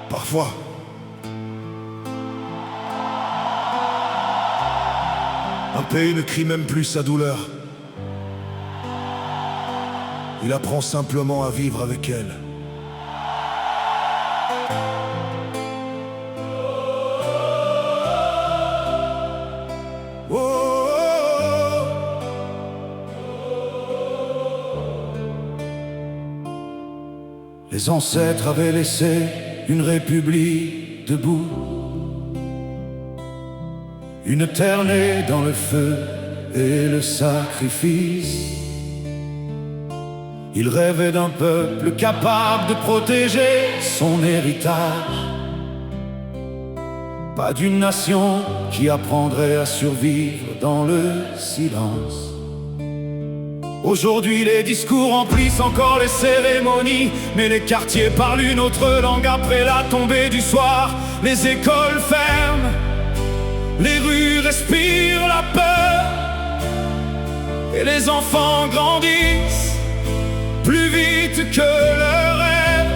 Parfois, un pays ne crie même plus sa douleur. Il apprend simplement à vivre avec elle. Oh, oh, oh. Les ancêtres avaient laissé une république debout, une terre née dans le feu et le sacrifice. Ils rêvaient d'un peuple capable de protéger son héritage, pas d'une nation qui apprendrait à survivre dans le silence. Aujourd'hui les discours remplissent encore les cérémonies, mais les quartiers parlent une autre langue après la tombée du soir. Les écoles ferment, les rues respirent la peur, et les enfants grandissent plus vite que le rêve.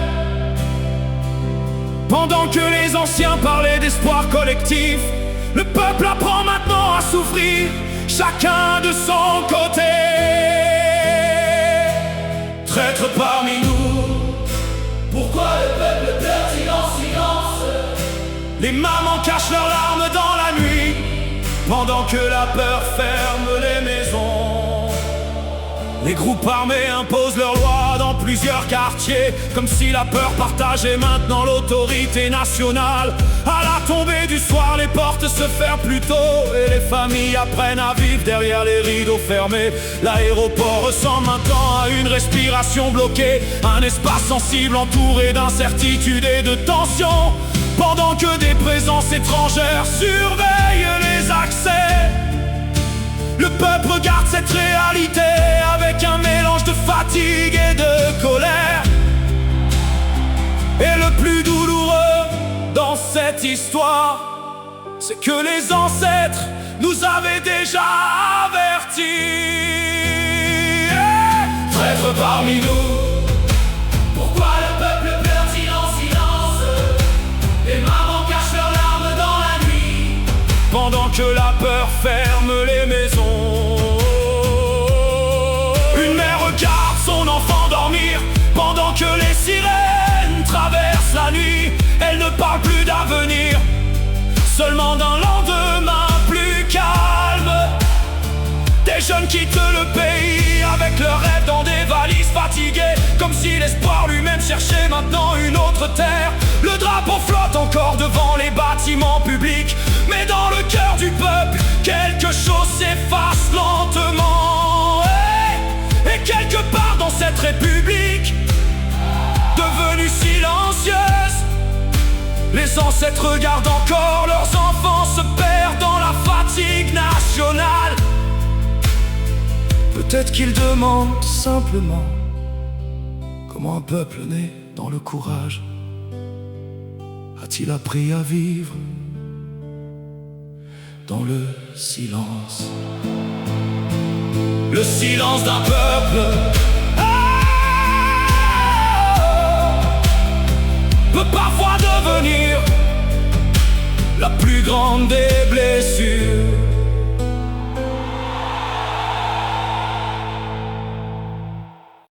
Pendant que les anciens parlaient d'espoir collectif, le peuple apprend maintenant à souffrir, chacun de son côté. Traître parmi nous, pourquoi le peuple pleure-t-il en silence? Les mamans cachent leurs larmes dans la nuit, pendant que la peur ferme les maisons. Les groupes armés imposent leurs lois dans plusieurs quartiers, comme si la peur partageait maintenant l'autorité nationale. À la tombée du soir, les portes se ferment plus tôt, et les familles apprennent à vivre derrière les rideaux fermés. L'aéroport ressemble maintenant à une respiration bloquée, un espace sensible entouré d'incertitude et de tension, pendant que des présences étrangères surveillent les accès. Le peuple regarde cette réalité avec un mélange de fatigue et de colère. Et le plus douloureux dans cette histoire, c'est que les ancêtres nous avaient déjà avertis. Traître parmi nous, pourquoi le peuple pleure-t-il en silence? Les mamans cachent leurs larmes dans la nuit, pendant que la peur ferme les maisons. Une mère regarde son enfant dormir, pendant que les sirènes traversent la nuit. Elle ne parle plus d'avenir, seulement d'un lendemain plus calme. Des jeunes quittent le pays avec leurs rêves dans des valises fatiguées, comme si l'espoir lui-même cherchait maintenant une autre terre. Le drapeau flotte encore devant les bâtiments publics, mais dans le cœur du peuple, quelque chose s'efface lentement. Et quelque part dans cette république, devenue silencieuse, les ancêtres regardent encore leurs enfants se perdre dans la fatigue nationale. Peut-être qu'ils demandent simplement comment un peuple né dans le courage a-t-il appris à vivre dans le silence. Le silence d'un peuple peut parfois devenir la plus grande des blessures.